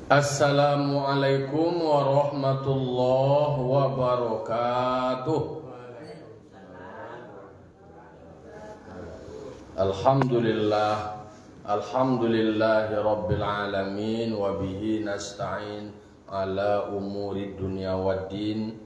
Assalamualaikum warahmatullahi wabarakatuh. Alhamdulillahi rabbil alamin wa bihi nasta'in ala umuri dunya waddin.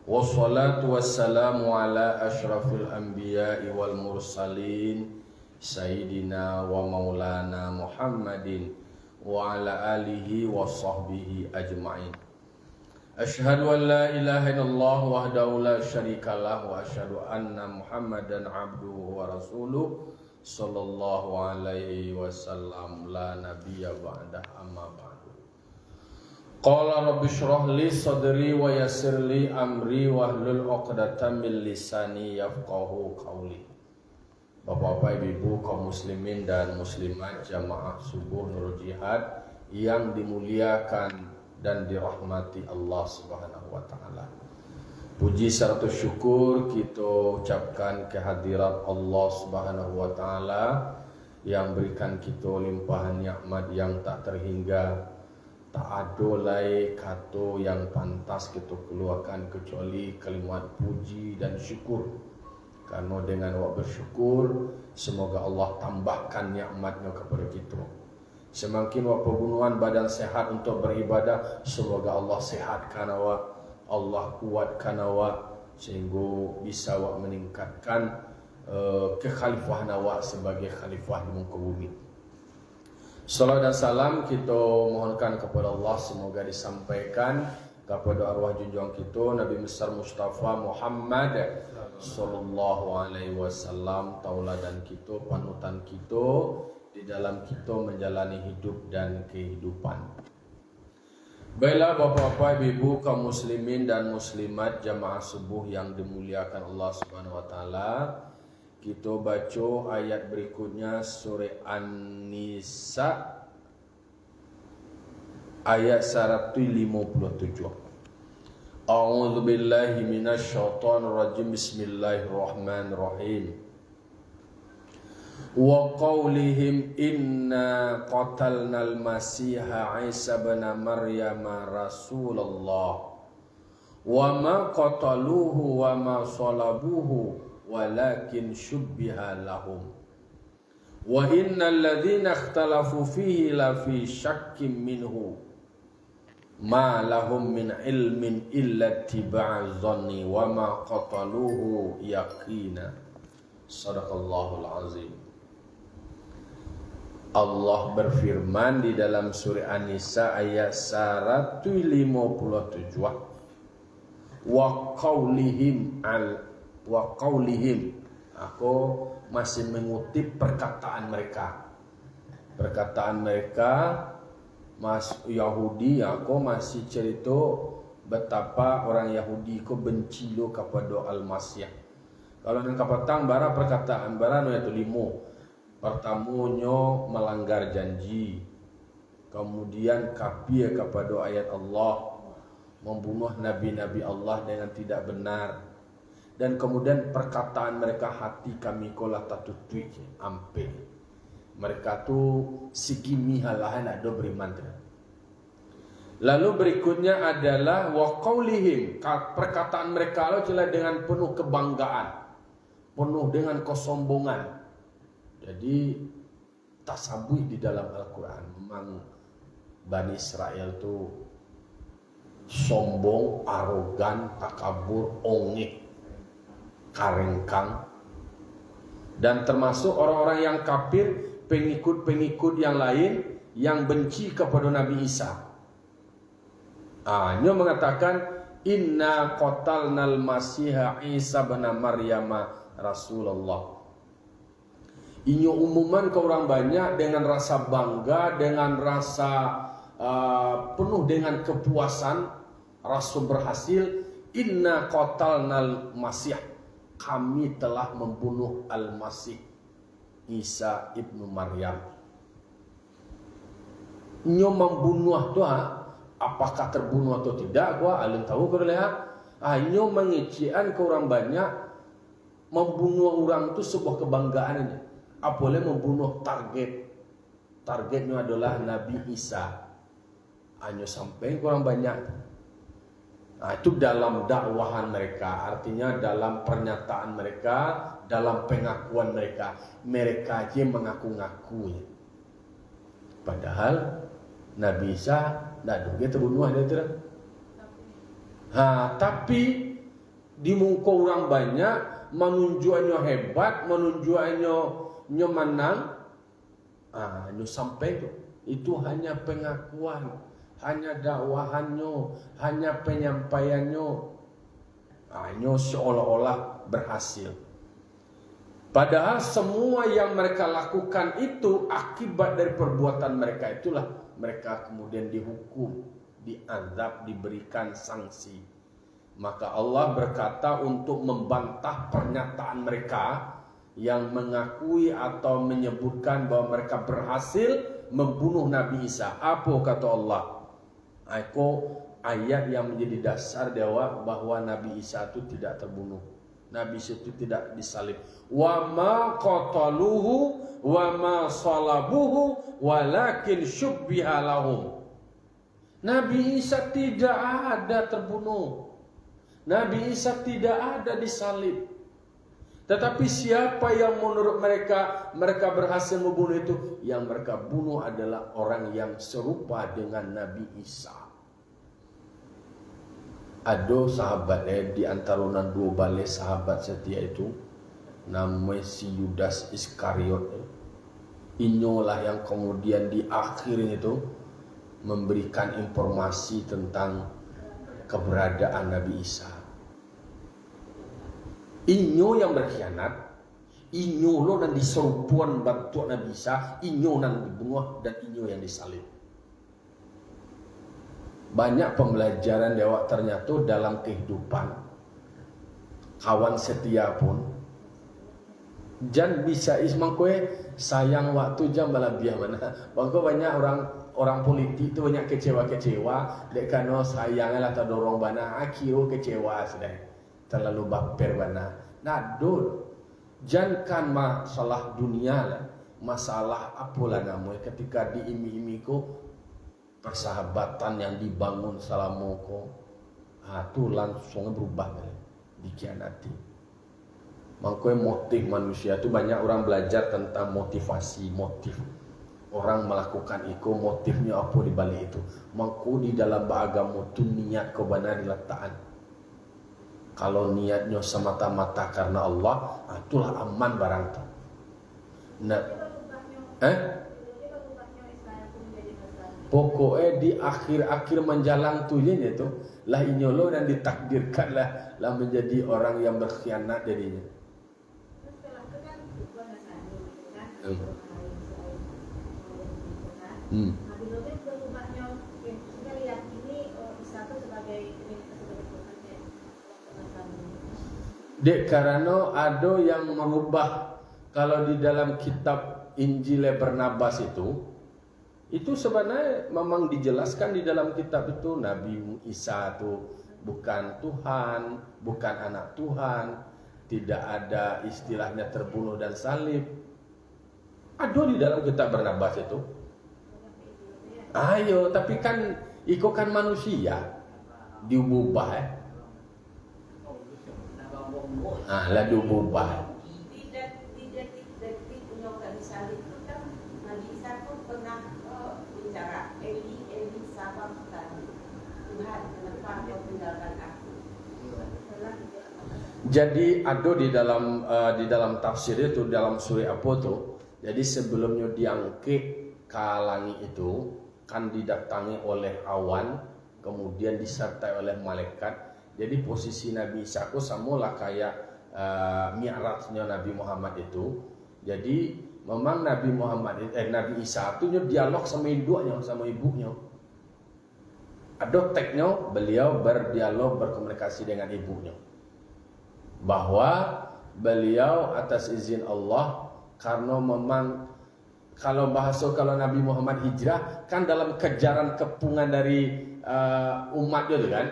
Wassalatu wassalamu ala asyrafil anbiya'i wal mursalin sayyidina wa maulana Muhammadin wa ala alihi wa sahbihi ajma'in. Asyhadu an la ilaha illallah wahdahu la syarikalah wa asyhadu anna Muhammadan abduhu wa rasuluh sallallahu alaihi wasallam la nabiyya ba'dah amma ba'du. Qala rabbi shrah li sadri wa yassir li amri wahlul 'uqdatam min lisani yafqahu qawli. Bapak-bapak, ibu-ibu, kaum muslimin dan muslimat jamaah subuh Nurul Jihad yang dimuliakan dan dirahmati Allah Subhanahu wa taala. Puji serta syukur kita ucapkan kehadirat Allah Subhanahu wa taala yang berikan kita limpahan nikmat yang tak terhingga. Tak ada lain kata yang pantas kita keluarkan kecuali kalimat puji dan syukur. Karena dengan awak bersyukur, semoga Allah tambahkan nikmatnya kepada kita. Semakin awak pergunuan badan sehat untuk beribadah, semoga Allah sehatkan awak, Allah kuatkan awak, sehingga bisa awak meningkatkan kekhalifahan awak sebagai khalifah di muka bumi. Salam dan salam kita mohonkan kepada Allah, semoga disampaikan kepada arwah junjungan kita Nabi besar Mustafa Muhammad sallallahu alaihi wasallam, tauladan kita, panutan kita di dalam kita menjalani hidup dan kehidupan. Baiklah bapak-bapak, ibu-ibu, kaum muslimin dan muslimat jamaah subuh yang dimuliakan Allah Subhanahu wa taala. Kita baca ayat berikutnya surah An-Nisa ayat 157. A'udzu billahi minasy syaithanir rajim. Bismillahirrahmanirrahim. Wa qaulihim inna qatalnal masiha Isa ibn Maryam rasulullah wa ma qataluhu wa ma salabuhu walakin syubbiha lahum wa innal ladzina ikhtalafu fihi la fi syakkim minhu ma lahum min ilmin illa tiba'az zanni wa ma qataluhu yaqina. Sadaqallahul azim. Allah berfirman di dalam surah An-Nisa ayat 157. Wa qaulihim aku masih mengutip perkataan mereka. Perkataan mereka Mas Yahudi, aku masih cerita betapa orang Yahudi ko benci lo kepada Al-Masih. Kalau nang kapatang bara perkataan bara no itu limo. Pertamanya melanggar janji. Kemudian kafir kepada ayat Allah, membunuh nabi-nabi Allah dengan tidak benar. Dan kemudian perkataan mereka hati kami kolah tatutui ampe. Mereka tu sikimi halahan ada beriman. Lalu berikutnya adalah wa qaulihim, perkataan mereka lo adalah dengan penuh kebanggaan, penuh dengan kesombongan. Jadi tasabbuh di dalam Al-Qur'an memang Bani Israel tu sombong, arogan, takabur, ongek, karengkang, dan termasuk orang-orang yang kafir, pengikut-pengikut yang lain yang benci kepada Nabi Isa. Dia mengatakan inna qatalnal masiha Isa bin Maryam rasulullah. Ini umuman ke orang banyak dengan rasa bangga, dengan rasa penuh dengan kepuasan, rasa berhasil. Inna qatalnal masih, kami telah membunuh Al-Masih Isa ibnu Maryam. Nyo membunuh tu apakah terbunuh atau tidak? Gua alim tahu kalau lihat. Nyo mengecian ke orang banyak, membunuh orang itu sebuah kebanggaan ini. Apalagi membunuh targetnya adalah Nabi Isa. hanya sampai kurang banyak. Nah, itu dalam dakwahan mereka, artinya dalam pernyataan mereka, dalam pengakuan mereka, mereka aja mengaku-ngaku. Padahal Nabi Isa dia terbunuh ada tidak? Tapi di muka orang banyak menunjukkannya hebat, menunjukkannya menang. Sampai itu hanya pengakuan, hanya dakwahannya, hanya penyampaiannya, hanya seolah-olah berhasil. Padahal semua yang mereka lakukan itu akibat dari perbuatan mereka itulah mereka kemudian dihukum, diazab, diberikan sanksi. Maka Allah berkata untuk membantah pernyataan mereka yang mengakui atau menyebutkan bahwa mereka berhasil membunuh Nabi Isa. Apa kata Allah? Itu ayat yang menjadi dasar dewa bahwa Nabi Isa itu tidak terbunuh. Nabi Isa itu tidak disalib. Wa ma qataluhu wa ma salabuhu walakin syubbiha lahum. Nabi Isa tidak ada terbunuh. Nabi Isa tidak ada disalib. Tetapi siapa yang menurut mereka berhasil membunuh itu? Yang mereka bunuh adalah orang yang serupa dengan Nabi Isa. Ada sahabat di antara dua balik sahabat setia itu, namanya si Yudas Iskariot. Inilah yang kemudian di akhirnya itu memberikan informasi tentang keberadaan Nabi Isa. Inyo yang berkhianat, inyo lo dan diserupuan bantu Nabi Isa, inyo yang dibunuh dan inyo yang disalib. Banyak pembelajaran dewa ternyata dalam kehidupan. Kawan setia pun jan bisa ismang kue sayang waktu jam balabiah mana. Bangko banyak orang politik tu banyak kecewa dek kano sayanglah tak dorong bana akhirnya kecewa sudah. Terlalu baper bana. Nadul. Jangan masalah dunia lah. Masalah apalah namanya ketika diimi-imi ko persahabatan yang dibangun selama ko. Itu langsung berubah kan. Dikhianati. Makanya motif manusia itu banyak orang belajar tentang motivasi, motif. Orang melakukan itu motifnya apa di balik itu. Mangko di dalam agama itu niat kau benar diletakkan. Kalau niatnya semata-mata karena Allah, itulah aman barang itu. Nah, pokoknya di akhir-akhir menjalang tuhnya itu lah inyolo dan ditakdirkan lah menjadi orang yang berkhianat jadinya. Dek karena ada yang mengubah. Kalau di dalam kitab Injil Barnabas itu sebenarnya memang dijelaskan di dalam kitab itu Nabi Isa itu bukan Tuhan, bukan anak Tuhan, tidak ada istilahnya terbunuh dan salib. Ada di dalam kitab Barnabas itu. Ayo, tapi kan iko kan manusia diubah lah diubah. Detik punya disalib itu kan Nabi Isa pun pernah bicara Eli sababkan Tuhan kenapa kau tinggalkan aku. Jadi ada di dalam tafsir itu dalam surah apa tuh. Jadi sebelumnya diangkat ke langit itu kan didatangi oleh awan, kemudian disertai oleh malaikat. Jadi posisi Nabi Isa itu samalah kayak mi'rajnya Nabi Muhammad itu. Jadi memang Nabi Isa itu dialog sama induknya, sama ibunya. Ada teksnya beliau berdialog, berkomunikasi dengan ibunya. Bahwa beliau atas izin Allah, karena memang kalau Nabi Muhammad hijrah kan dalam kejaran kepungan dari umatnya itu kan.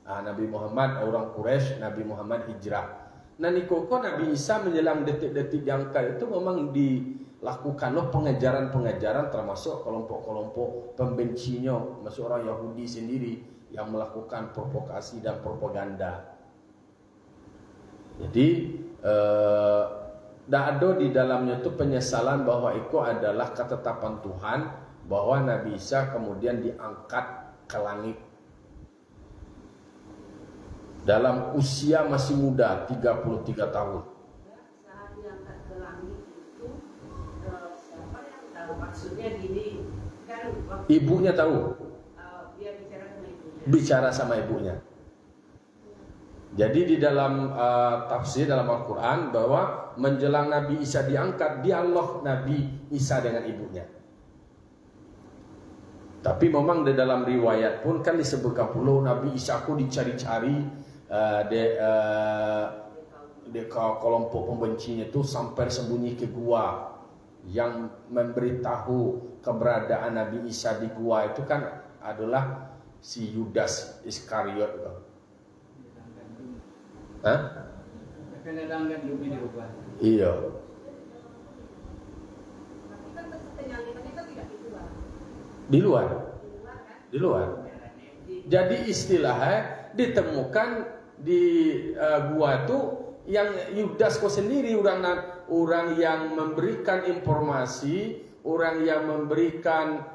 Nabi Muhammad orang Quraisy, Nabi Muhammad hijrah. Nah nikoko Nabi Isa menjelang detik-detik diangkat itu memang dilakukanlah pengejaran-pengejaran termasuk kelompok-kelompok pembencinya, masuk orang Yahudi sendiri yang melakukan provokasi dan propaganda. Jadi ada di dalamnya itu penyesalan bahwa itu adalah ketetapan Tuhan bahwa Nabi Isa kemudian diangkat ke langit dalam usia masih muda 33 tahun. Saat diangkat ke langit itu siapa yang tahu? Maksudnya gini, kan Ibunya tahu. Dia bicara sama ibunya. Bicara sama ibunya. Jadi di dalam tafsir dalam Al-Quran bahwa menjelang Nabi Isa diangkat, dialog Nabi Isa dengan ibunya. Tapi memang di dalam riwayat pun kan disebutkan pula Nabi Isa aku dicari-cari di kelompok pembencinya itu sampai sembunyi ke gua. Yang memberitahu keberadaan Nabi Isa di gua itu kan adalah si Yudas Iskariot itu. Hah? Iya. Di luar. Di luar. Jadi istilahnya ditemukan di gua itu yang Yudas kok sendiri orang yang memberikan informasi, orang yang memberikan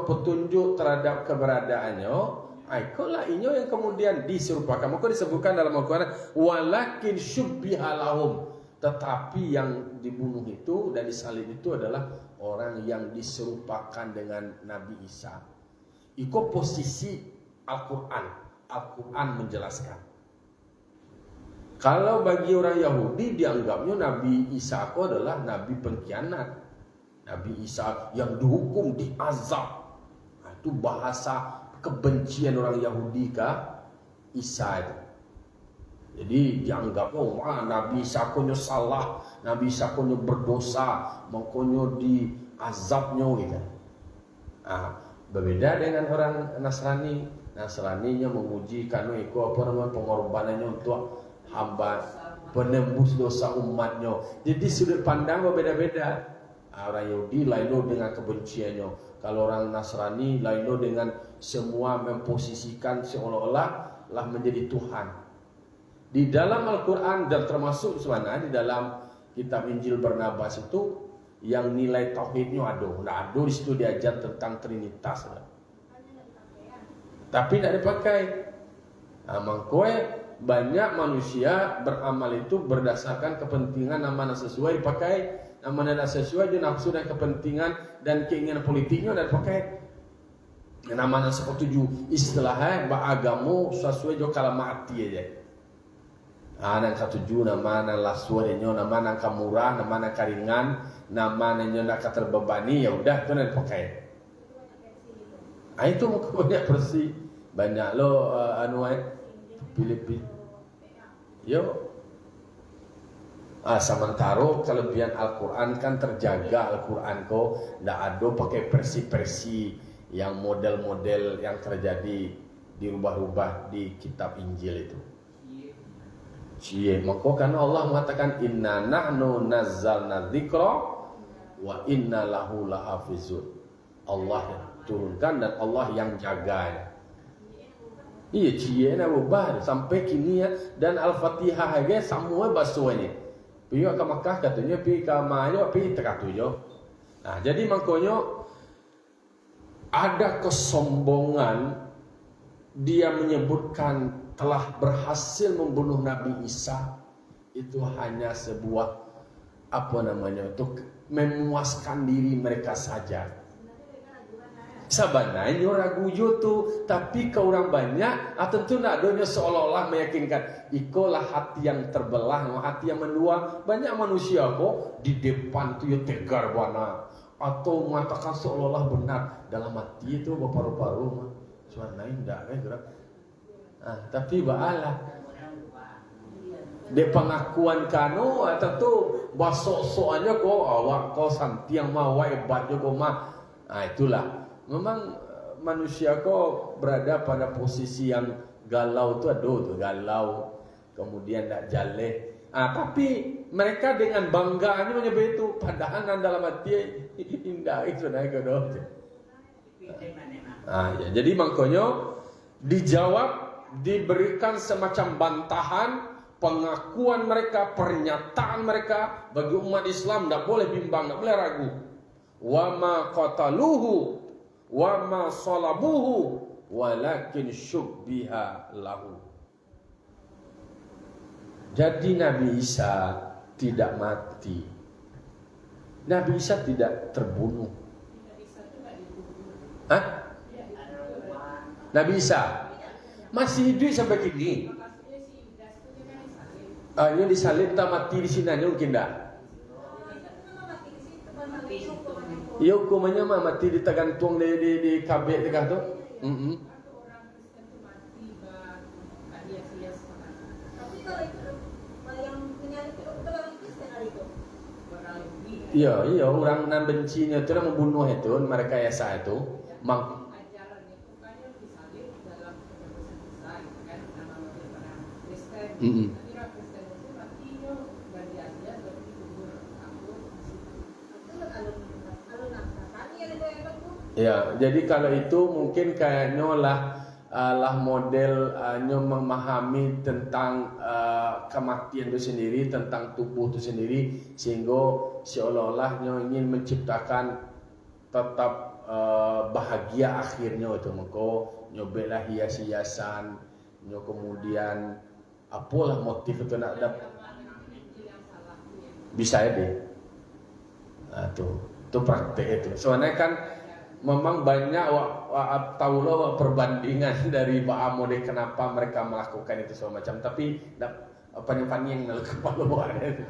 petunjuk terhadap keberadaannya. Itulah inyo yang kemudian diserupakan. Maka disebutkan dalam Al-Quran walakin syubbiha lahum. Tetapi yang dibunuh itu dan disalib itu adalah orang yang diserupakan dengan Nabi Isa. Itu posisi Al-Quran. Al-Quran menjelaskan. Kalau bagi orang Yahudi dianggapnya Nabi Isa itu adalah Nabi pengkhianat. Nabi Isa yang dihukum, diazab. Nah, itu bahasa kebencian orang Yahudi ke Isa itu. Jadi dianggap Nabi Isa konyo salah, Nabi Isa konyo berdosa, mengkonyo diazabnya gitu. Nah, berbeda dengan orang Nasrani. Nasraninya memuji karena itu pengorbanannya untuk hamba penembus dosa umatnya. Jadi sudut pandang berbeda-beda. Orang Yahudi lain dengan kebenciannya. Kalau orang Nasrani lain dengan semua memposisikan seolah-olah lah menjadi Tuhan. Di dalam Al-Quran dan termasuk sebenarnya di dalam kitab Injil Barnabas itu yang nilai tauhidnya ada. Nah, ada di situ diajar tentang Trinitas. Tapi tidak dipakai. Nah, makanya banyak manusia beramal itu berdasarkan kepentingan nama sesuai dipakai, nama sesuai dengan nafsu dan kepentingan dan keinginan politiknya dan dipakai. Nama seperti istilahnya agama sesuai jo kala mati aja. Nang katuju nama nang lasuannya, nama nang kamurah, nama nang karingan, nama nang nak terbebani ya udah itu nang dipakai. Itu banyak versi, banyak lo pilih-pilih. Yo. Sementara kelebihan Al-Quran kan terjaga Al-Quran kok tidak ada pakai versi-versi yang model-model yang terjadi dirubah-rubah di kitab Injil itu. Cie, maka karena Allah mengatakan inna nahnu nazzalna dzikra wa inna lahu lahafizun. Allah yang turunkan dan Allah yang jaga. Iya, cie na ubah sampai kini ya dan Al-Fatihah aja semua bahasanya. Pergi ke Makkah katanya, pergi ke Mayo, pergi terkatujo. Nah, jadi makanya ada kesombongan dia menyebutkan telah berhasil membunuh Nabi Isa itu hanya sebuah untuk memuaskan diri mereka saja. Sebenarnya ragu tu, tapi ke orang banyak, tentu nak doanya seolah-olah meyakinkan. Ikolah hati yang terbelah, hati yang mendua. Banyak manusia kok di depan tu ya tegar wana, atau mengatakan seolah-olah benar dalam hati itu paru-paru. Suara indah gerak. Tapi baalah de pengakuan kanu tentu basok-sokannya kok awak kau santiang mau hebat juga mah. Itulah. Memang manusia kok berada pada posisi yang galau tu ada tu galau, kemudian tak jaleh. Tapi mereka dengan bangganya menyebut itu, padahal nan dalam hati indah itu naik ke doa. Ya, jadi makanya dijawab, diberikan semacam bantahan, pengakuan mereka, pernyataan mereka bagi umat Islam, tidak boleh bimbang, tidak boleh ragu. Wa ma qataluhu wa ma salabuhu walakin syubbiha lahu. Jadi Nabi Isa tidak mati. Nabi Isa tidak terbunuh. Hah? Nabi Isa masih hidup sampai kini. Ini disalib tak mati di sini mungkin tak? Iya hukumannya mah mati ditegantung di kabel dekat tu. Iya, orang nan bencinya itu membunuh itu, mereka yasa itu, Ya, jadi kalau itu mungkin kayaknya lah model memahami tentang kematian itu sendiri, tentang tubuh itu sendiri, sehingga seolah-olah ingin menciptakan tetap bahagia akhirnya itu. Maka nyobelah hias-hiasan, kemudian apalah motif itu nak ada bisa ya deh. Itu praktek itu. Soalnya kan memang banyak tahulah perbandingan dari Pak Amode kenapa mereka melakukan itu semacam, tapi apa-apa yang dalam kepala itu.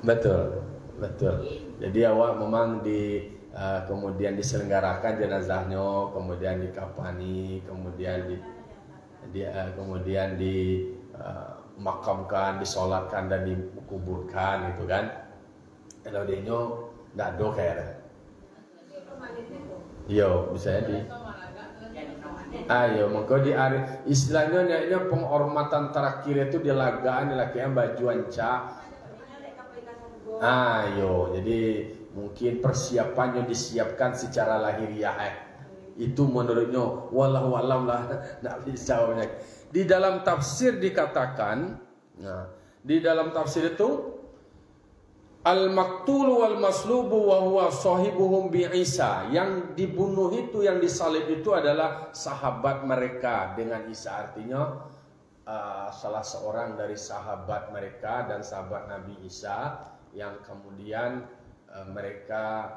Betul. Jadi awak memang kemudian diselenggarakan jenazahnya, kemudian dikafani, kemudian dimakamkan, disolatkan dan dikuburkan gitu kan. Kalau dia nggak ada kayaknya. Iya, bisa jadi. Ayo, maka istilahnya penghormatan terakhir itu dilagaan bajuan cak. Jadi mungkin persiapannya disiapkan secara lahiriah. Itu menurutnya wallahu alam lah, enggak bisa banyak. Di dalam tafsir dikatakan, di dalam tafsir itu al-maqtul wal maslubu wa huwa sahibuhum bi Isa. Yang dibunuh itu, yang disalib itu adalah sahabat mereka dengan Isa. Artinya salah seorang dari sahabat mereka dan sahabat Nabi Isa, yang kemudian mereka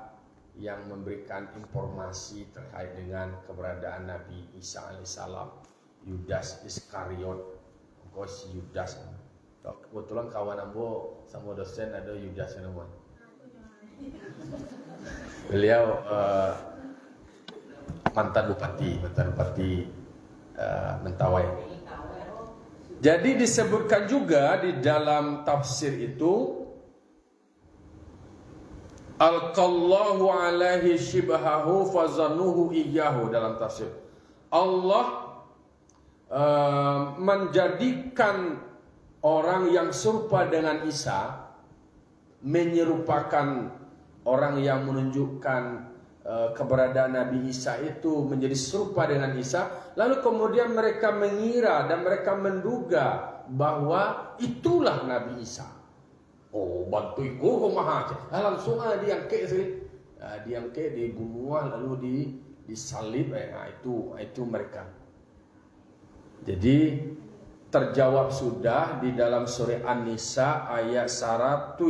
yang memberikan informasi terkait dengan keberadaan Nabi Isa alaihissalam. Yudas Iskariot, si Yudas. Kebetulan kawan ambo sama dosen ada Yudas namanya. Beliau mantan bupati Mentawai. Jadi disebutkan juga di dalam tafsir itu, alqallahu alaihi shibhahu fazanuhu iyyahu. Dalam tafsir Allah menjadikan orang yang serupa dengan Isa, menyerupakan orang yang menunjukkan keberadaan Nabi Isa itu menjadi serupa dengan Isa. Lalu kemudian mereka mengira dan mereka menduga bahwa itulah Nabi Isa. Bantu iku kumaha. Langsung diangkat sekali. Diangkat, dibunuh, lalu disalib. Itu mereka. Jadi terjawab sudah di dalam surah An-Nisa ayat 157.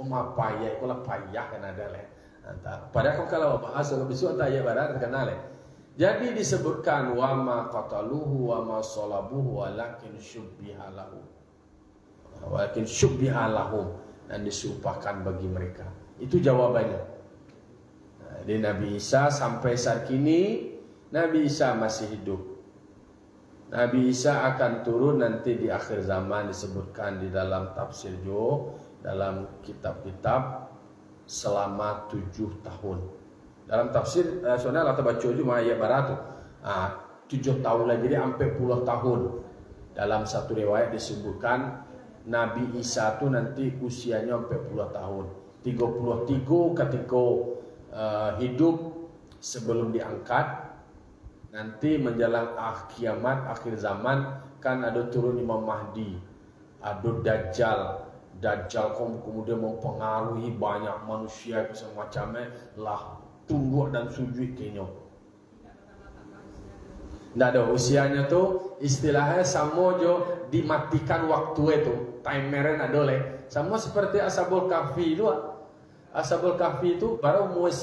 Payah, itulah payah kan ada leh. Padahal kalau bahasa besok antara ayat barat terkenal leh. Jadi disebutkan wa ma qataluhu wa ma salabuhu walakin syubbiha lahum, dan disumpahkan bagi mereka. Itu jawabannya. Di Nabi Isa sampai saat kini Nabi Isa masih hidup. Nabi Isa akan turun nanti di akhir zaman, disebutkan di dalam tafsir dalam kitab-kitab selama 7 tahun. Dalam tafsir soalnya kita baca cuma ayat barat. 7 tahun lah, jadi sampai puluh tahun. Dalam satu riwayat disebutkan Nabi Isa itu nanti usianya sampai puluh tahun. 33 ketika hidup sebelum diangkat. Nanti menjelang kiamat, akhir zaman, kan ada turun Imam Mahdi, ada Dajjal. Dajjal kemudian mempengaruhi banyak manusia semacamnya lah, tunduk dan sujud kayaknya. Nggak ada usianya tuh istilahnya sama jo dimatikan waktu itu, timernya ada leh. Sama seperti Ashabul Kahfi itu. Ashabul Kahfi itu baru umur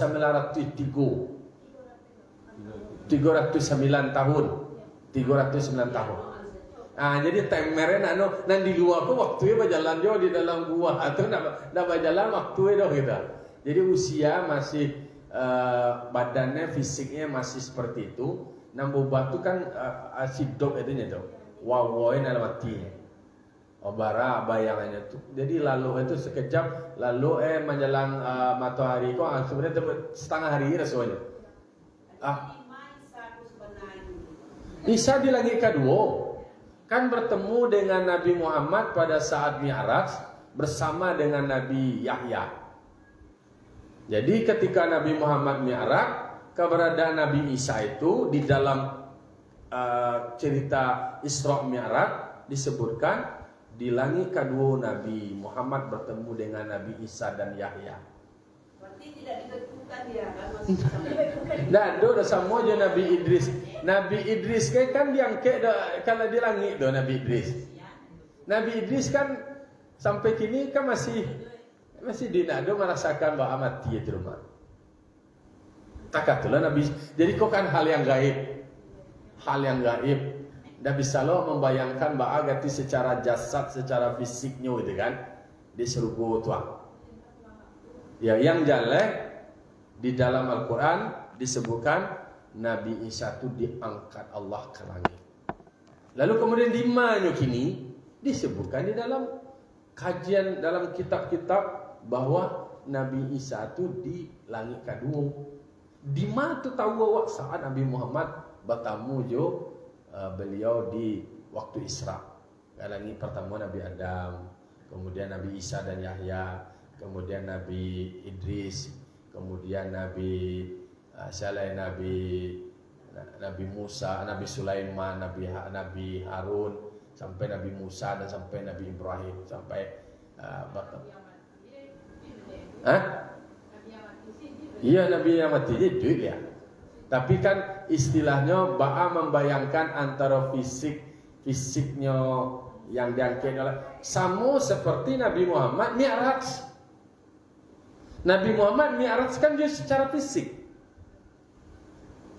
309 tahun. 309 tahun. Ah, jadi timernya nan di luar tuh waktunya berjalan jo di dalam gua atau ndak berjalan waktu itu gitu. Jadi usia masih badannya, fisiknya masih seperti itu. Nambu batu kan asidok itu tuh. Wawoin dalam matinya. Obara bayangannya tuh. Jadi lalu itu sekejap, lalu menjelang matahari kok sebenarnya setengah hari rasanya. Isa di langit kedua kan bertemu dengan Nabi Muhammad pada saat Mi'raj bersama dengan Nabi Yahya. Jadi ketika Nabi Muhammad Mi'raj, keberadaan Nabi Isa itu di dalam cerita Isra Mi'raj disebutkan di langit kedua Nabi Muhammad bertemu dengan Nabi Isa dan Yahya. Berarti tidak ditentukan ya kan, masih sampai Nah, do sama aja Nabi Idris. Nabi Idris kan diangkat kalau di langit do Nabi Idris. Nabi Idris kan sampai kini kan masih dinado merasakan bahwa mati di rumah. Takatulah Nabi. Jadi kok kan hal yang gaib. Hal yang gaib. Ndak bisa lo membayangkan bahwa ganti secara jasad, secara fisiknya gitu kan. Di surga tua. Ya, yang jelek di dalam Al-Quran disebutkan Nabi Isa itu diangkat Allah ke langit. Lalu kemudian di mana kini disebutkan di dalam kajian dalam kitab-kitab bahwa Nabi Isa itu di langit kedua. Di mana tu tahu awak saat Nabi Muhammad bertemu jo beliau di waktu Isra. Langit pertama Nabi Adam, kemudian Nabi Isa dan Yahya, kemudian Nabi Idris, kemudian Nabi Nabi Musa, Nabi Sulaiman, Nabi Harun, sampai Nabi Musa dan sampai Nabi Ibrahim sampai Iya, Nabi yang mati itu ya. Tapi kan istilahnya Ba'a membayangkan antara fisiknya yang diangkat oleh sama seperti Nabi Muhammad Mi'raj. Nabi Muhammad Mi'raj kan dia secara fisik.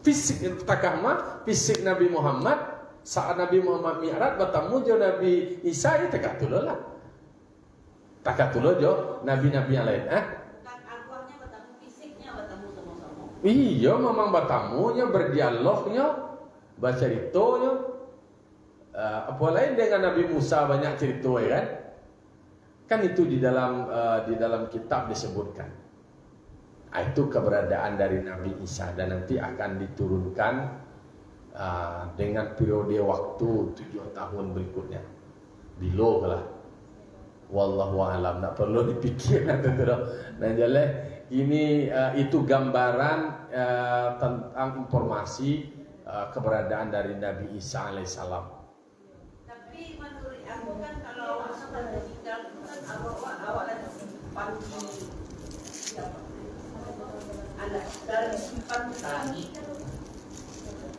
Fisik takahma, fisik Nabi Muhammad saat Nabi Muhammad Mi'raj bertemu jo Nabi Isa itu takatulah lah. Takatulah jo nabi-nabi yang lain. arwahnya bertemu, fisiknya bertemu sama-sama. Iya, memang bertamunya, berdialognya, berceritonya. Apa lain dengan Nabi Musa banyak cerita ya kan? Kan itu di dalam kitab disebutkan. Itu keberadaan dari Nabi Isa dan nanti akan diturunkan dengan periode waktu 7 tahun berikutnya. Bila lah. Wallahu a'lam. Tak perlu dipikir nanti tu. Dan jelas ini itu gambaran tentang informasi keberadaan dari Nabi Isa alaihissalam. Tapi menurut aku kan kalau sudah meninggal itu kan awak dan simpan ada dari simpan tadi.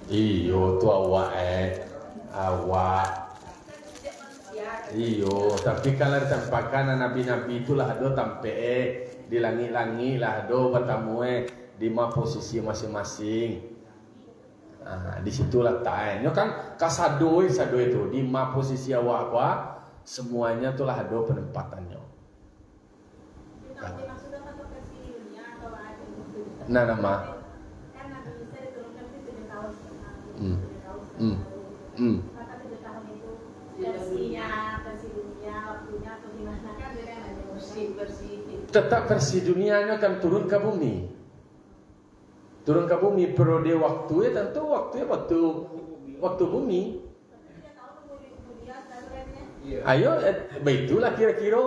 Iyo tu awak iyo, tapi kalau ditempatkan nabi-nabi itulah ada tampe di langit-langit lah ada bertemu di posisi masing-masing. Di situlah ta'anya kan kasado itu di posisi awak semuanya itulah ada penempatannya. Nah nama. Tetap versi dunianya akan turun ke bumi. Turun ke bumi periode waktunya tentu waktunya waktu waktu bumi. Tapi dia tahu kemudian remnya. Iya. Ayo, itulah kira-kira.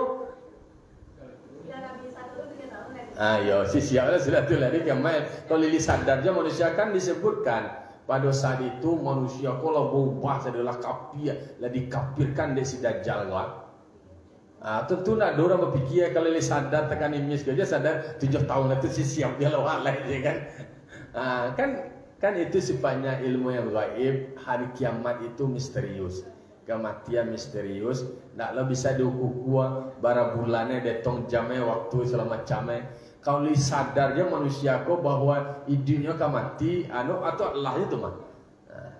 Dia Nabi Isa dulu dia tahu nih. Ayo, si siapa sudah tuh lari kemana? Kalau lili sadarnya manusia kan disebutkan pada saat itu manusia kalau berubah adalah kafir, lah dikafirkan dari si Dajjal kan. Tentu nak orang berfikir kalau lili sadar tekan imis kerja sadar 7 tahun itu si siap dia lawan lagi kan. Kan itu sifatnya ilmu yang gaib. Hari kiamat itu misterius, kematian misterius. Nak lo bisa diukur bara bulannya, detong jamnya, waktu selama jamnya. Kalau li sadarnya manusia ko bahwa idenya kamati, atau Allah itu mah.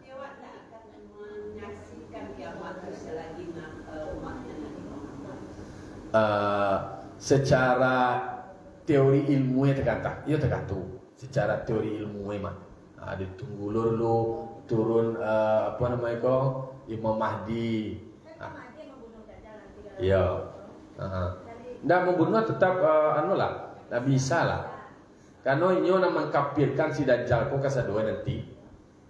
Dewa tak akan menyaksikan kiamat selagi umatnya Nabi Muhammad. Secara teori ilmunya terkata, iya terkata. Secara teori ilmunya mah. Ditunggu dulu turun apa namanya kok Imam Mahdi. Mahdi membunuh Dajjal nanti. Iya. Nggak membunuh tetap Nabi Isa lah. Karena ini nak mengkafirkan si Dajjal kok kesadua nanti.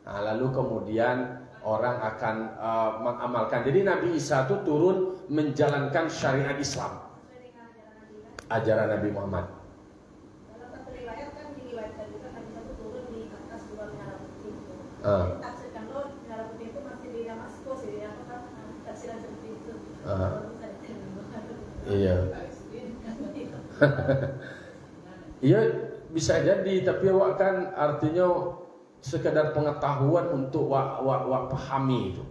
Lalu kemudian orang akan mengamalkan. Jadi Nabi Isa itu turun menjalankan syariat Islam, ajaran Nabi Muhammad. Dalam satu riwayat kan diriwayatkan juga Nabi Isa itu turun di atas dua menara putih. Tafsirkan lo menara putih itu masih di Damaskus, jadi apa kan tafsiran seperti itu. Iya. Iya bisa jadi, tapi awak kan artinya sekedar pengetahuan untuk wak pahami itu.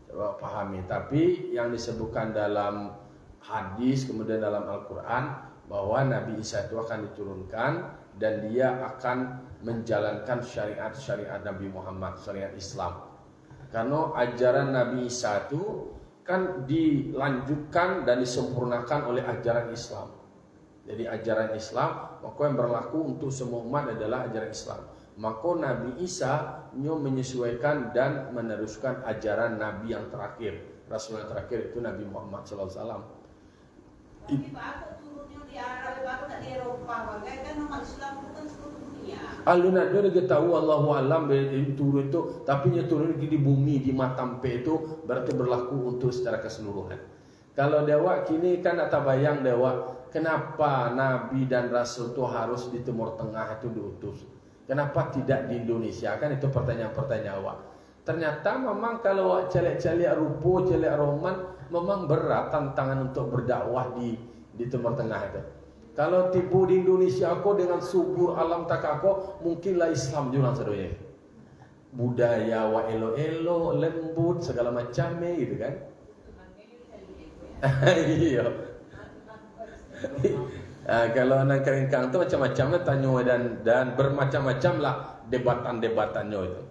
Wak pahami, tapi yang disebutkan dalam hadis kemudian dalam Al-Qur'an bahwa Nabi Isa itu akan diturunkan dan dia akan menjalankan syariat Nabi Muhammad, syariat Islam. Karena ajaran Nabi Isa itu kan dilanjutkan dan disempurnakan oleh ajaran Islam. Jadi ajaran Islam, maka yang berlaku untuk semua umat adalah ajaran Islam. Maka Nabi Isa menyesuaikan dan meneruskan ajaran Nabi yang terakhir. Rasul yang terakhir itu Nabi Muhammad SAW. Tapi Pak, aku turunnya di Arab, aku tak di Eropa, bagai kan umat Islam itu kan seluruh dunia. Aluna dia tahu Allahu alam turun itu, tapi nya turun di bumi di Matampe itu berarti berlaku untuk secara keseluruhan. Kalau dewa kini kan tak bayang dewa, kenapa Nabi dan Rasul itu harus di Timur Tengah itu diutus? Kenapa tidak di Indonesia? Kan itu pertanyaan-pertanyaan awak. Ternyata memang kalau celek-celek rupo, celek roman, memang berat tantangan untuk berdakwah di Timur Tengah itu. Kalau tipu di Indonesia aku dengan subur alam takako, mungkinlah Islam juga sadonya. Budaya wa elo-elo, lembut segala macamnya gitu kan. Iya. Kalau anak keringkang itu macam-macamnya tanya dan bermacam-macam lah debatan-debatannya itu.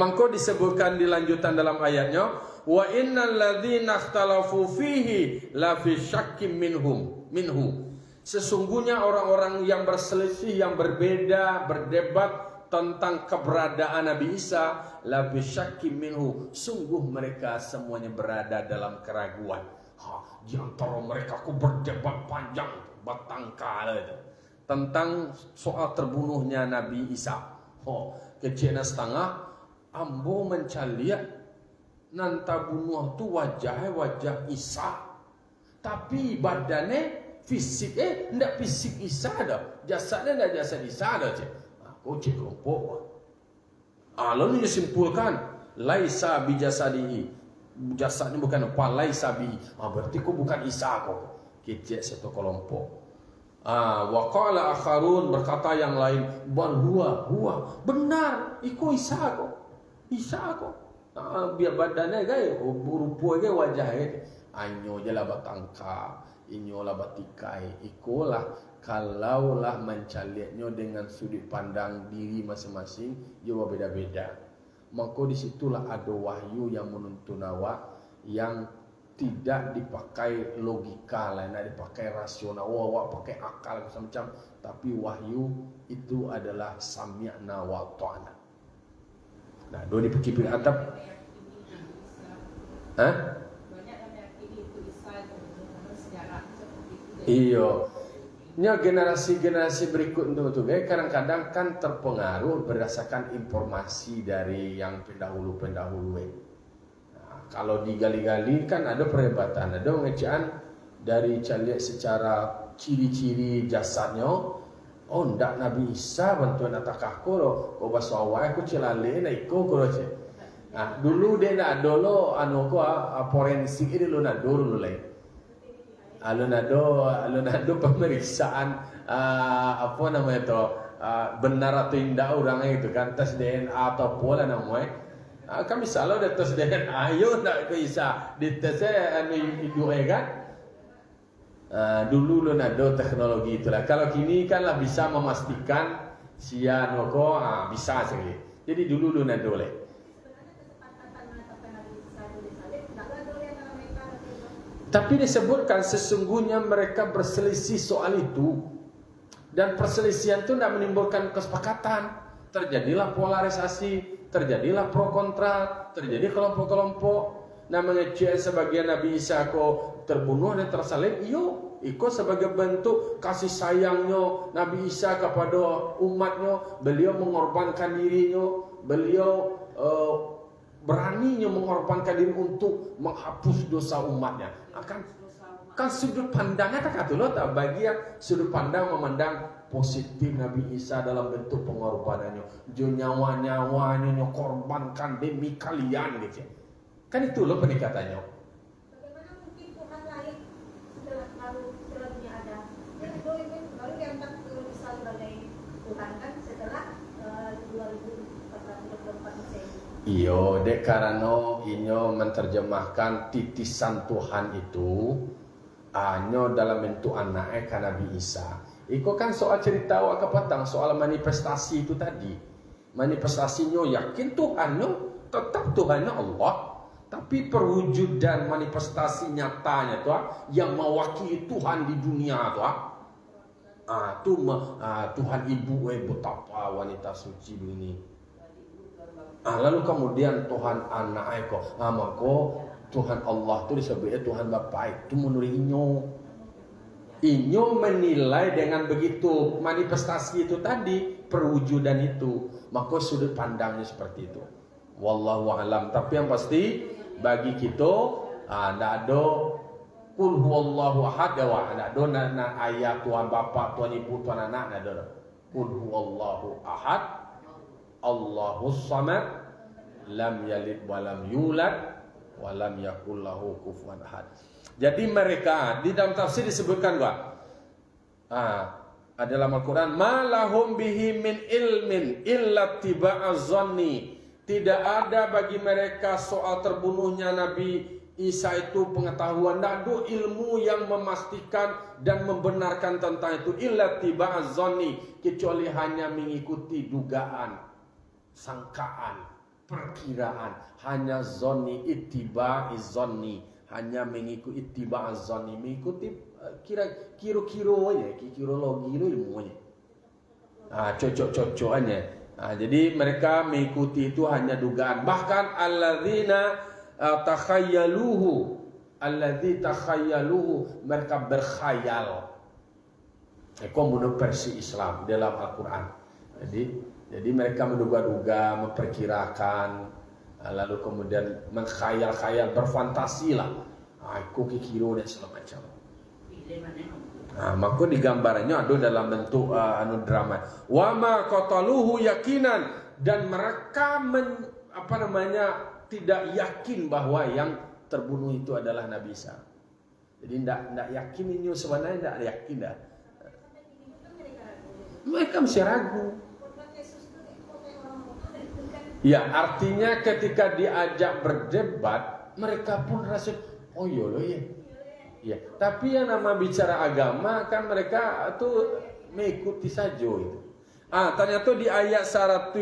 Mangko disebutkan di lanjutan dalam ayatnya, wa innal ladzina ikhtalafu fihi la fi syakkim minhu. Sesungguhnya orang-orang yang berselisih, yang berbeda, berdebat tentang keberadaan Nabi Isa, la fi syakkim minhu. Sungguh mereka semuanya berada dalam keraguan. Di antara mereka aku berdebat panjang batang kala itu tentang soal terbunuhnya Nabi Isa. Kecilnya setengah ambo mencaliat nanta bunuh tu wajah Isa, tapi badannya fisik ndak fisik Isa dah, jasadnya ndak jasad Isa dah. Aku cek kelompok. Lalu disimpulkan laisa bijasadihi, jasadnya bukan apa, laisa bi. Berarti kau bukan Isa kau. Kecek satu kelompok. Wa qala akharun, berkata yang lain, bal huwa benar iku Isa kau. Isa kau. Biar badannya gaya, rupa gaya wajahnya. Anyo je lah batangka, inyo lah batikai. Ikulah kalaulah mencaliatnya dengan sudut pandang diri masing-masing, jauh beda-beda. Maka disitulah ada wahyu yang menuntun awak yang tidak dipakai logika lah, tidak dipakai rasional, awak pakai akal macam-macam, tapi wahyu itu adalah sami'na wa ta'ana. Nah, dua dipikir atap. Banyak yang meyakini itu Isa itu sejarah seperti itu. Iya. generasi-generasi berikut itu kadang-kadang kan terpengaruh berdasarkan informasi dari yang pendahulu-pendahulu. Nah, kalau digali-gali kan ada perdebatan, ada pengecaan dari lihat secara ciri-ciri jasadnya. Oh, ndak Nabi Isa bantuan atakahku loh, kau basawai aku cilale na iko ko loh. Nah, dulu dia nak dolo forensik ini lo nak dulu leh. Alun-ado pemeriksaan apa namanya itu benar atau tidak orangnya itu kan, tes DNA atau pola namanya. Kan misalnya ada tes DNA, ayo nak bisa ditesnya itu kan. Dulu alun-ado teknologi itulah. Kalau kini kan lah bisa memastikan sianoko bisa sekali. Jadi dulu alun-ado leh. Tapi disebutkan sesungguhnya mereka berselisih soal itu. Dan perselisihan itu tidak menimbulkan kesepakatan. Terjadilah polarisasi, terjadilah pro kontra, terjadi kelompok-kelompok. Namanya sebagian Nabi Isa kok terbunuh dan tersalib. Iko sebagai bentuk kasih sayangnya Nabi Isa kepada umatnya. Beliau mengorbankan dirinya. Beliau beraninya mengorbankan diri untuk menghapus dosa umatnya. Kan sudut pandangnya tak bagi yang sudut pandang memandang positif Nabi Isa dalam bentuk pengorbanannya. Nyawa-nyawanya korbankan demi kalian gitu. Kan itu loh pendekatannya. Bagaimana mungkin Tuhan lain setelah dunia ada? Baru diangkat ke Isa sebagai Tuhan kan setelah 2024 Masehi. Iyo, dek karena inyo menerjemahkan titisan Tuhan itu hanya dalam bentuk anaknya kan Nabi Isa. Iko kan soal cerita wakapatang soal manifestasi itu tadi. Manifestasinya yakin Tuhannya tetap Tuhannya Allah, tapi perwujudan manifestasi nyatanya tuh yang mewakili Tuhan di dunia tuh Tuhan Ibu betapa wanita suci begini. Lalu kemudian Tuhan anak kok, maka Tuhan Allah itu disebutnya Tuhan Bapa itu menurut Inyo menilai dengan begitu manifestasi itu tadi perwujudan itu, maka sudut pandangnya seperti itu. Wallahu a'lam. Tapi yang pasti bagi kita tidak ada kul huwallahu ahad tidak ada ayat Tuhan Bapa, Tuhan Ibu, Tuhan Anak, tidak ada. Kul huwallahu ahad Allahus samad lam yalid walam yulad walam yakul lahu kufuwan ahad. Jadi mereka di dalam tafsir disebutkan dalam Al-Quran malahum bihi min ilmin illa tiba'az zanni. Tidak ada bagi mereka soal terbunuhnya Nabi Isa itu pengetahuan, tidak ada ilmu yang memastikan dan membenarkan tentang itu illa tiba'az zanni, kecuali hanya mengikuti dugaan, sangkaan, perkiraan. Hanya zonni ittiba izonni, hanya mengikuti ittiba zonni, mengikuti kira-kira aja, kirologi itu ilmunya. Cocok-cocokannya. Jadi mereka mengikuti itu hanya dugaan. Bahkan alladzina takhayyaluhu, mereka berkhayal. Menurut versi Islam dalam Al-Quran. Jadi mereka menduga-duga, memperkirakan, lalu kemudian mengkhayal-khayal, berfantasi lah. Aku kikiro dan segala macam. Maka digambarnya ada dalam bentuk drama. Wa ma qataluhu yakinan, dan mereka tidak yakin bahwa yang terbunuh itu adalah Nabi Isa. Jadi tidak yakin ini sebenarnya, tidak yakin dah. Mereka masih ragu. Ya, artinya ketika diajak berdebat, mereka pun rasa, oh iya loh ya. Ya, tapi yang nama bicara agama kan mereka tuh mengikuti saja itu. Ternyata di ayat 158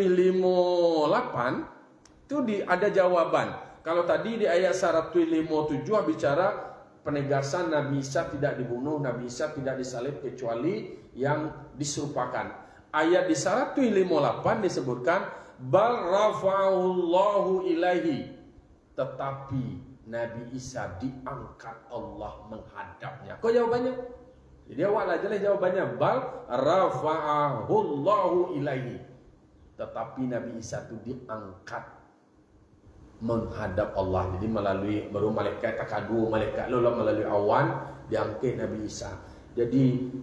itu ada jawaban. Kalau tadi di ayat 157 bicara penegasan Nabi Isa tidak dibunuh, Nabi Isa tidak disalib kecuali yang diserupakan. Ayat di 158 disebutkan bal rafa'ullahu ilaihi, tetapi Nabi Isa diangkat Allah menghadapnya. Kok jawabannya? Jadi awak jelas jawabannya bal rafa'ahu Allahu ilaihi. Tetapi Nabi Isa itu diangkat menghadap Allah. Jadi melalui baru malaikat takadu malaikat lalu melalui awan diangkat Nabi Isa. Jadi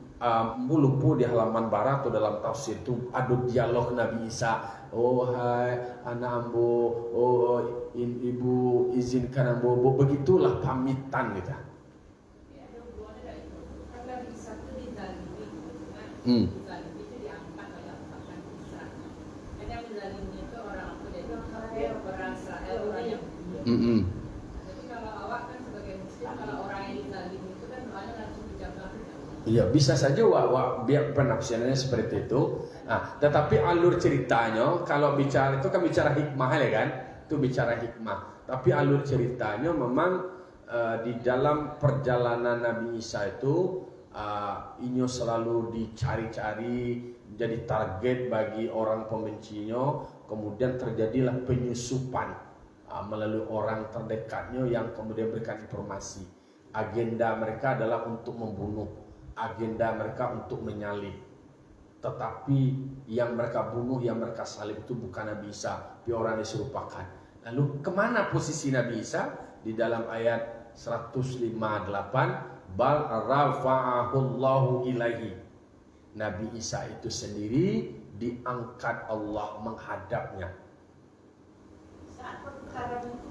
lupa di halaman barat atau dalam tafsir itu ada dialog Nabi Isa. Oh hai anak ambo, oh ibu izinkan ambo, begitulah pamitan gitu. Zalimi itu diangkat oleh Allah Isa. Dan yang zalimi itu orang itu jadi orang Israel orang yang jadi kalau awak kan sebagai muslim kalau orang yang dizalimi itu kan doanya langsung dijabah. Iya bisa saja biar penafsirannya seperti itu. Tetapi alur ceritanya kalau bicara itu kan bicara hikmah ya kan, itu bicara hikmah. Tapi alur ceritanya memang di dalam perjalanan Nabi Isa itu Inyo selalu dicari-cari jadi target bagi orang pembencinya. Kemudian terjadilah penyusupan melalui orang terdekatnya yang kemudian berikan informasi. Agenda mereka adalah untuk membunuh, agenda mereka untuk menyalib. Tetapi yang mereka bunuh, yang mereka salib itu bukan Nabi Isa, tapi orang diserupakan. Lalu kemana posisi Nabi Isa? Di dalam ayat 158 bal rafa'ahu Allahu ilaihi. Nabi Isa itu sendiri diangkat Allah menghadapnya. Saat pertukaran itu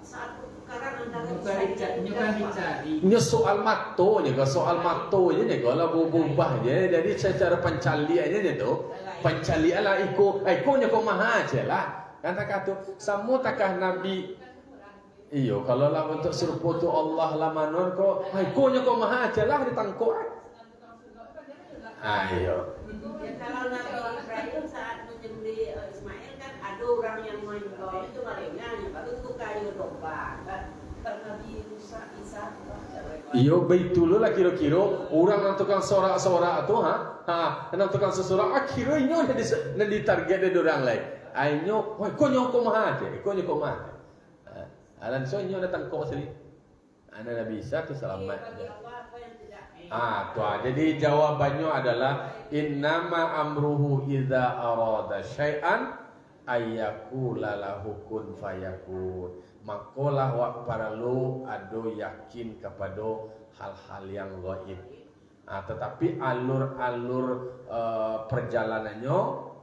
saat pertukaran antara dicari. Ini soal matonya, soal matonya nih kalau berubah je. Jadi secara pencaliannya itu pencalian lah ikonya kau maha aja lah. Kata-kata sama takah Nabi. Iyo, kalau lah untuk serupa tu Allah lah manon kok, ikonya kau maha aja lah ditangkuk. Ayo. Kalau Nabi Ibrahim saat menyembelih Ismail kan ada orang yang menyembelih itu malingnya, baru itu kayu domba. Nabi Isa. Iyo, betul lah kira-kira orang yang tukang sorak-sorak tu yang tukang sesorak akhirnya inyo ada di target dari orang lain. Inyo, ikonya kau maha aja, ikonya kau maha. Alan so inyo datang kau sini. Anda Nabi Isa tu selamat. Jadi jawabannya adalah innama amruhu idza arada syai'an ayyakula lahu kun fayakun. Makalah wa paralu ado yakin kepada hal-hal yang gaib. Tetapi alur-alur perjalanannya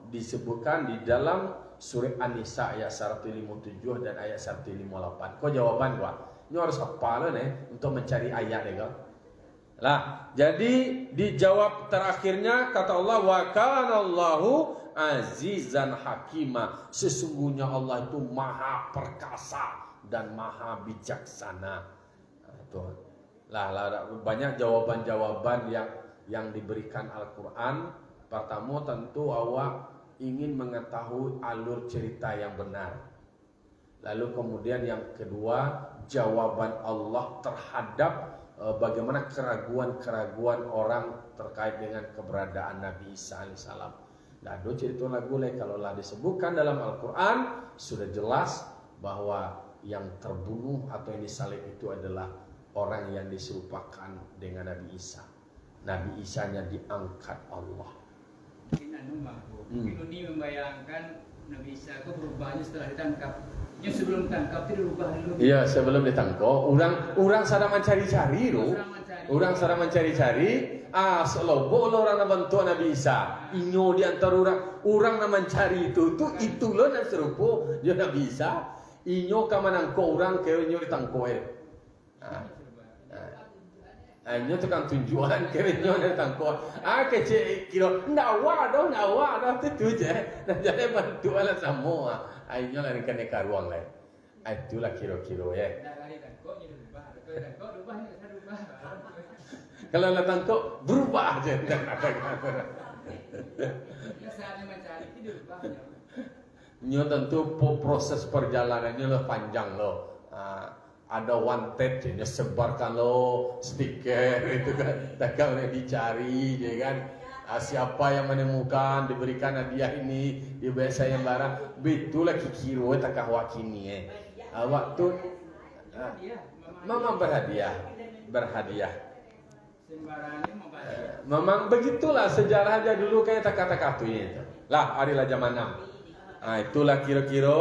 disebutkan di dalam surah An-Nisa ayat 157 dan ayat 158. Kau jawaban gua. Ini harus hafal nih untuk mencari ayat ya. Lah, jadi dijawab terakhirnya kata Allah wa kana Allahu azizan hakima. Sesungguhnya Allah itu maha perkasa dan maha bijaksana. Banyak jawaban-jawaban yang diberikan Al-Qur'an. Pertama tentu awak ingin mengetahui alur cerita yang benar. Lalu kemudian yang kedua, jawaban Allah terhadap bagaimana keraguan-keraguan orang terkait dengan keberadaan Nabi Isa alaihissalam. Dan ada cerita lagu lain kalau lah disebutkan dalam Al-Quran sudah jelas bahwa yang terbunuh atau yang disalib itu adalah orang yang diserupakan dengan Nabi Isa. Nabi Isa-nya diangkat Allah. Mungkin ini membayangkan Nabi Isa itu berubahnya setelah ditangkap. Yang sebelum ditangkap itu dirubah dulu. Iya, sebelum ditangkap, orang sedang mencari-cari loh. Orang sedang mencari-cari. Selobo orang yang bentuk Nabi Isa. Inyo di antara orang yang mencari itu loh yang serupa dia Nabi Isa. Inyo kamanangko orang ke inyo ditangkap. Inyo tukang tunjuan ke inyo ditangkap. Kecil kira nawa dah itu je. Jadi bantu ala semua. Inyo lah kena karuang lah. Itulah kira-kira ya. Kalau lah tangkap berubah aja. Saatnya mencari itu dirubah. Nyo tentu proses perjalanannya lo panjang lo. Ada wanted jadi sebarkan lo stiker itu kan, takkan dicari, ya kan. Siapa yang menemukan diberikan hadiah ini, diberi saya barang, betulah kikiro takah wakini waktu mama berhadiah. Memang begitulah sejarahnya dulu kayak kata-kata itu. Lah, harilah zaman now. Nah, itulah kira-kira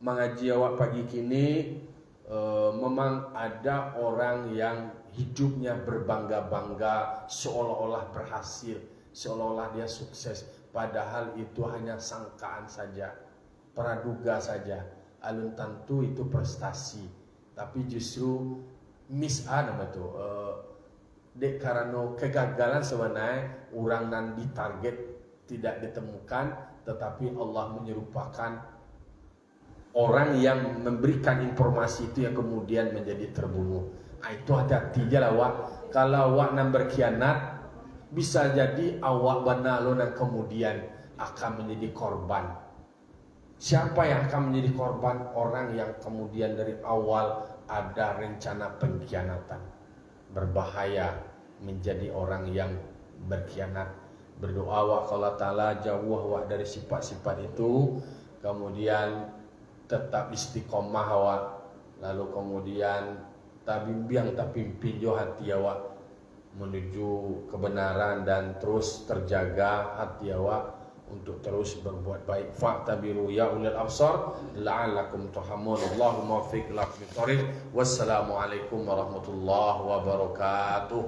mengaji awak pagi kini. Memang ada orang yang hidupnya berbangga-bangga seolah-olah berhasil, seolah-olah dia sukses, padahal itu hanya sangkaan saja, praduga saja. Alun tentu itu prestasi, tapi justru nama tu dek karena kegagalan sebenarnya orang nan ditarget tidak ditemukan, tetapi Allah menyerupakan orang yang memberikan informasi itu yang kemudian menjadi terbunuh. Nah, itu hati-hati je lah awak. Kalau awak nak berkhianat, bisa jadi awak benar lo yang kemudian akan menjadi korban. Siapa yang akan menjadi korban? Orang yang kemudian dari awal ada rencana pengkhianatan. Berbahaya menjadi orang yang berkhianat. Berdoa awak kalau Ta'ala jauh awak dari sifat-sifat itu. Kemudian tetap istiqomah awak, lalu kemudian tak bimbang tak pimpin jo hati awak menuju kebenaran dan terus terjaga hati awak untuk terus berbuat baik. Fa'tabiru ya ulil absar la'allakum turhamun. Allahumma waffiq ila aqwamit. Wassalamu alaikum warahmatullahi wabarakatuh.